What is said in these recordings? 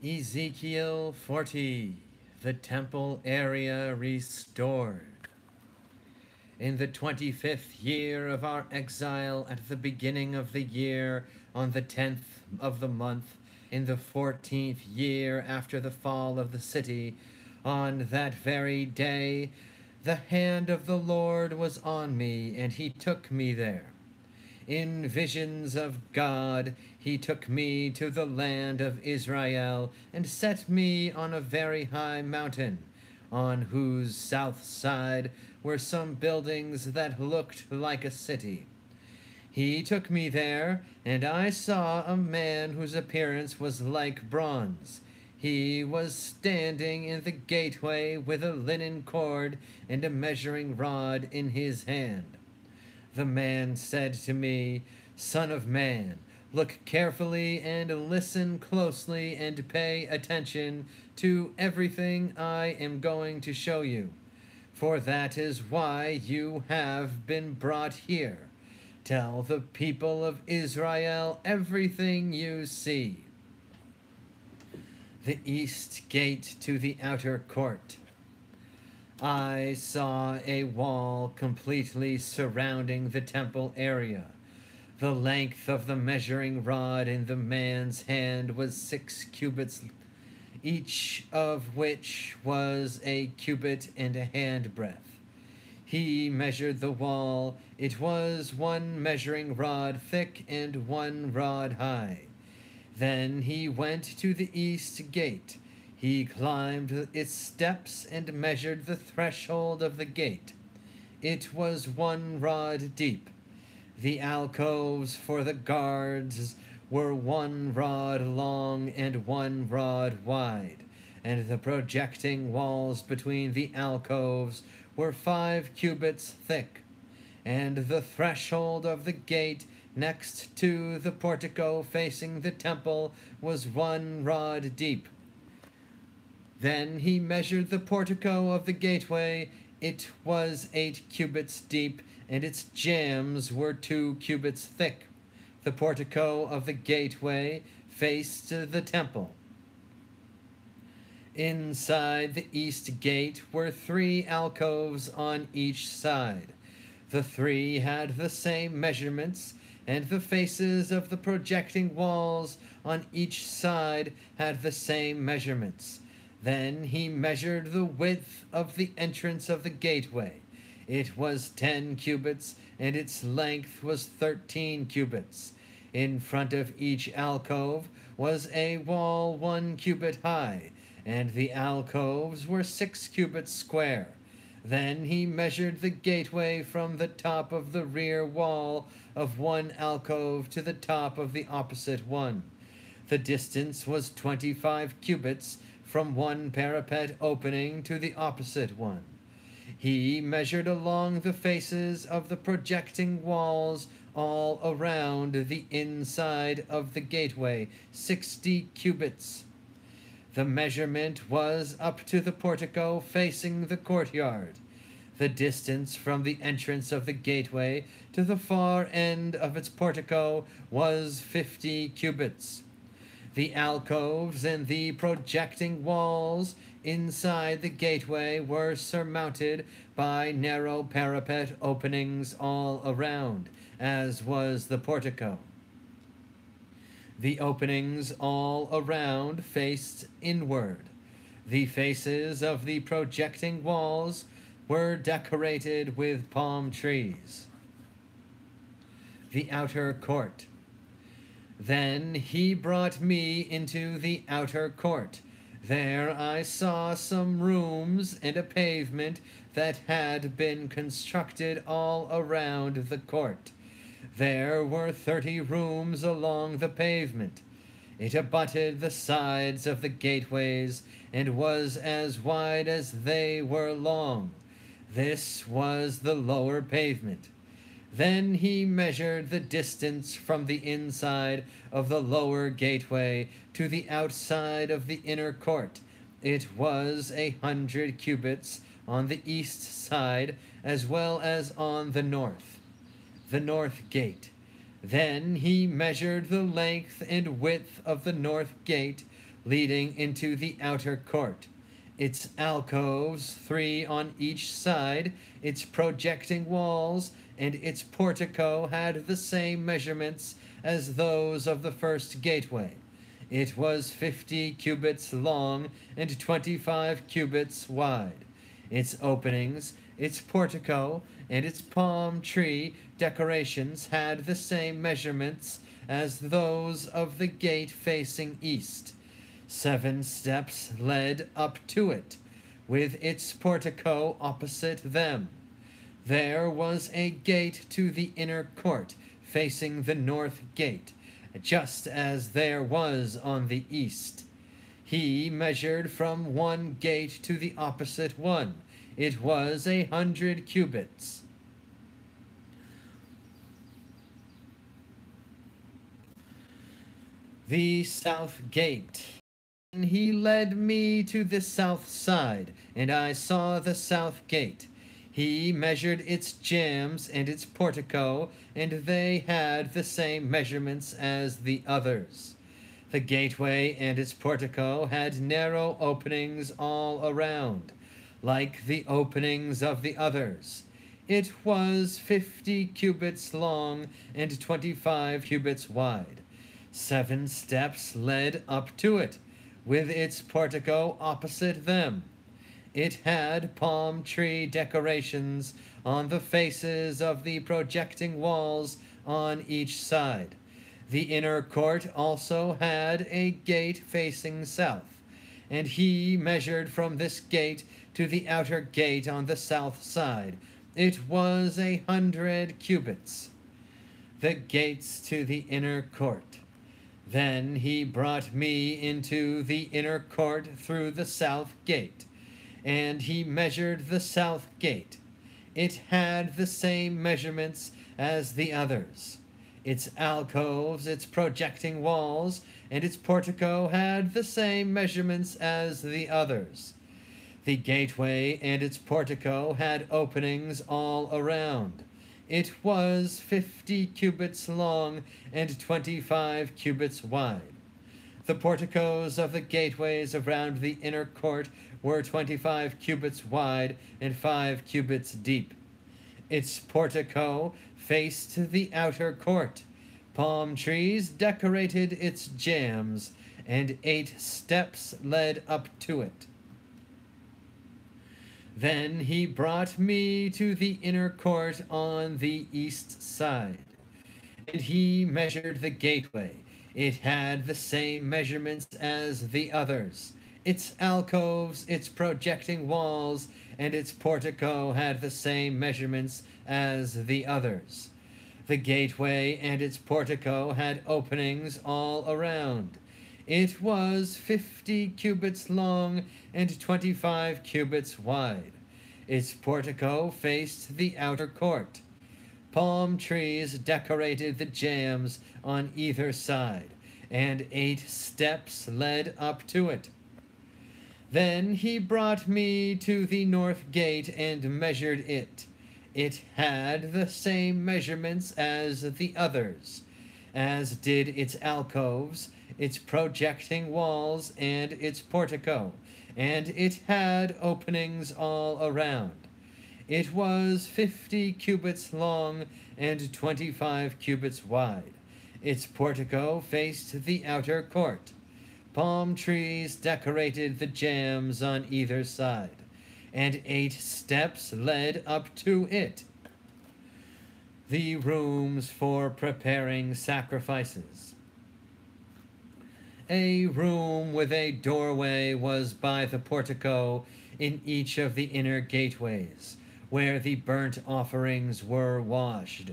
Ezekiel 40, the temple area restored. In the 25th year of our exile, at the beginning of the year, on the 10th of the month, in the 14th year after the fall of the city, on that very day, the hand of the Lord was on me, and he took me there. In visions of God, he took me to the land of Israel and set me on a very high mountain, on whose south side were some buildings that looked like a city. He took me there, and I saw a man whose appearance was like bronze. He was standing in the gateway with a linen cord and a measuring rod in his hand. The man said to me, "Son of man, look carefully and listen closely and pay attention to everything I am going to show you, for that is why you have been brought here. Tell the people of Israel everything you see." The east gate to the outer court. I saw a wall completely surrounding the temple area. The length of the measuring rod in the man's hand was 6 cubits, each of which was a cubit and a handbreadth. He measured the wall. It was 1 measuring rod thick and 1 rod high. Then he went to the east gate. He climbed its steps and measured the threshold of the gate. It was 1 rod deep. The alcoves for the guards were 1 rod long and 1 rod wide, and the projecting walls between the alcoves were 5 cubits thick. And the threshold of the gate next to the portico facing the temple was 1 rod deep. Then he measured the portico of the gateway. It was 8 cubits deep, and its jambs were 2 cubits thick. The portico of the gateway faced the temple. Inside the east gate were 3 alcoves on each side. The 3 had the same measurements, and the faces of the projecting walls on each side had the same measurements. Then he measured the width of the entrance of the gateway. It was 10 cubits, and its length was 13 cubits. In front of each alcove was a wall 1 cubit high, and the alcoves were 6 cubits square. Then he measured the gateway from the top of the rear wall of 1 alcove to the top of the opposite one. The distance was 25 cubits from 1 parapet opening to the opposite one. He measured along the faces of the projecting walls all around the inside of the gateway 60 cubits. The measurement was up to the portico facing the courtyard. The distance from the entrance of the gateway to the far end of its portico was 50 cubits. The alcoves and the projecting walls inside the gateway were surmounted by narrow parapet openings all around, as was the portico. The openings all around faced inward. The faces of the projecting walls were decorated with palm trees. The outer court. Then he brought me into the outer court. There I saw some rooms and a pavement that had been constructed all around the court. There were 30 rooms along the pavement. It abutted the sides of the gateways and was as wide as they were long. This was the lower pavement. Then he measured the distance from the inside of the lower gateway to the outside of the inner court. It was 100 cubits on the east side as well as on the north gate. Then he measured the length and width of the north gate, leading into the outer court. Its alcoves, 3 on each side, its projecting walls, and its portico had the same measurements as those of the first gateway. It was 50 cubits long and 25 cubits wide. Its openings, its portico, and its palm tree decorations had the same measurements as those of the gate facing east. 7 steps led up to it, with its portico opposite them. There was a gate to the inner court, facing the north gate, just as there was on the east. He measured from one gate to the opposite one. It was 100 cubits. The south gate. And he led me to the south side, and I saw the south gate. He measured its jambs and its portico, and they had the same measurements as the others. The gateway and its portico had narrow openings all around, like the openings of the others. It was 50 cubits long and 25 cubits wide. 7 steps led up to it, with its portico opposite them. It had palm tree decorations on the faces of the projecting walls on each side. The inner court also had a gate facing south, and he measured from this gate to the outer gate on the south side. It was 100 cubits. The gates to the inner court. Then he brought me into the inner court through the south gate, and he measured the south gate. It had the same measurements as the others. Its alcoves, its projecting walls, and its portico had the same measurements as the others. The gateway and its portico had openings all around. It was 50 cubits long and 25 cubits wide. The porticos of the gateways around the inner court were 25 cubits wide and 5 cubits deep. Its portico faced the outer court. Palm trees decorated its jambs, and 8 steps led up to it. Then he brought me to the inner court on the east side, and he measured the gateway. It had the same measurements as the others. Its alcoves, its projecting walls, and its portico had the same measurements as the others. The gateway and its portico had openings all around. It was 50 cubits long and 25 cubits wide. Its portico faced the outer court. Palm trees decorated the jambs on either side, and 8 steps led up to it. Then he brought me to the north gate and measured it. It had the same measurements as the others, as did its alcoves, its projecting walls, and its portico, and it had openings all around. It was 50 cubits long and 25 cubits wide. Its portico faced the outer court. Palm trees decorated the jambs on either side, and 8 steps led up to it. The rooms for preparing sacrifices. A room with a doorway was by the portico in each of the inner gateways, where the burnt offerings were washed.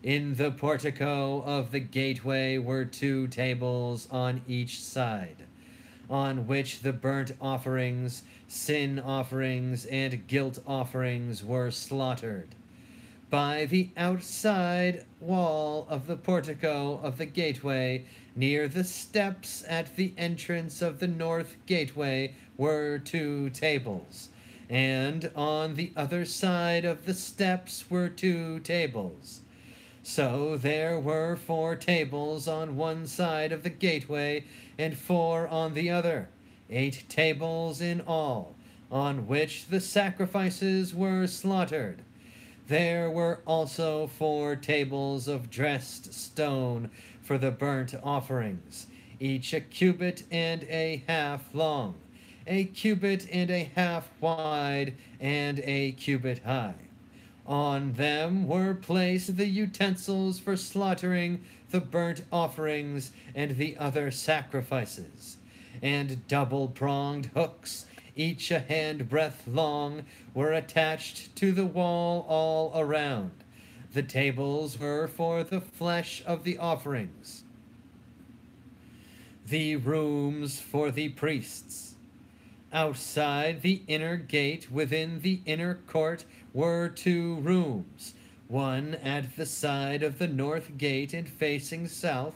In the portico of the gateway were 2 tables on each side, on which the burnt offerings, sin offerings, and guilt offerings were slaughtered. By the outside wall of the portico of the gateway, near the steps at the entrance of the north gateway, were 2 tables, and on the other side of the steps were 2 tables. So there were 4 tables on one side of the gateway, and 4 on the other, 8 tables in all, on which the sacrifices were slaughtered. There were also 4 tables of dressed stone for the burnt offerings, each a cubit and a half long, a cubit and a half wide, and a cubit high. On them were placed the utensils for slaughtering the burnt offerings and the other sacrifices, and double-pronged hooks, each a handbreadth long, were attached to the wall all around. The tables were for the flesh of the offerings. The rooms for the priests. Outside the inner gate within the inner court were 2 rooms, one at the side of the north gate and facing south,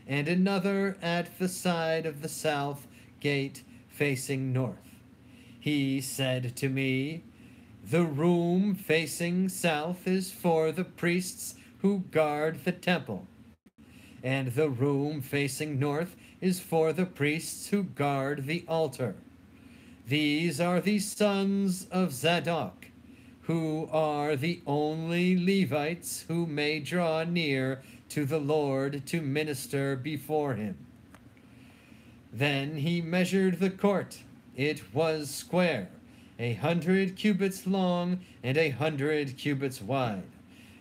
and another at the side of the south gate facing north. He said to me, "The room facing south is for the priests who guard the temple, and the room facing north is for the priests who guard the altar. These are the sons of Zadok, who are the only Levites who may draw near to the Lord to minister before him." Then he measured the court. It was square, 100 cubits long and 100 cubits wide,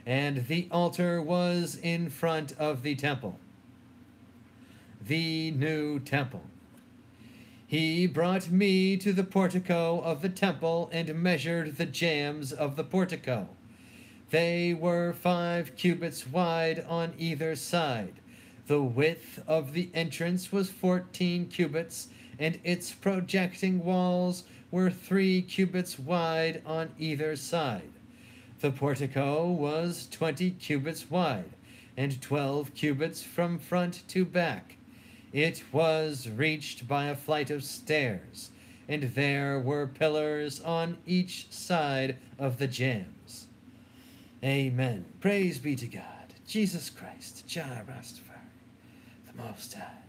and the altar was in front of the temple. The new temple. He brought me to the portico of the temple and measured the jambs of the portico. They were 5 cubits wide on either side. The width of the entrance was 14 cubits, and its projecting walls were 3 cubits wide on either side. The portico was 20 cubits wide, and 12 cubits from front to back. It was reached by a flight of stairs, and there were pillars on each side of the jambs. Amen. Praise be to God, Jesus Christ, Jah Rastafari, the Most High.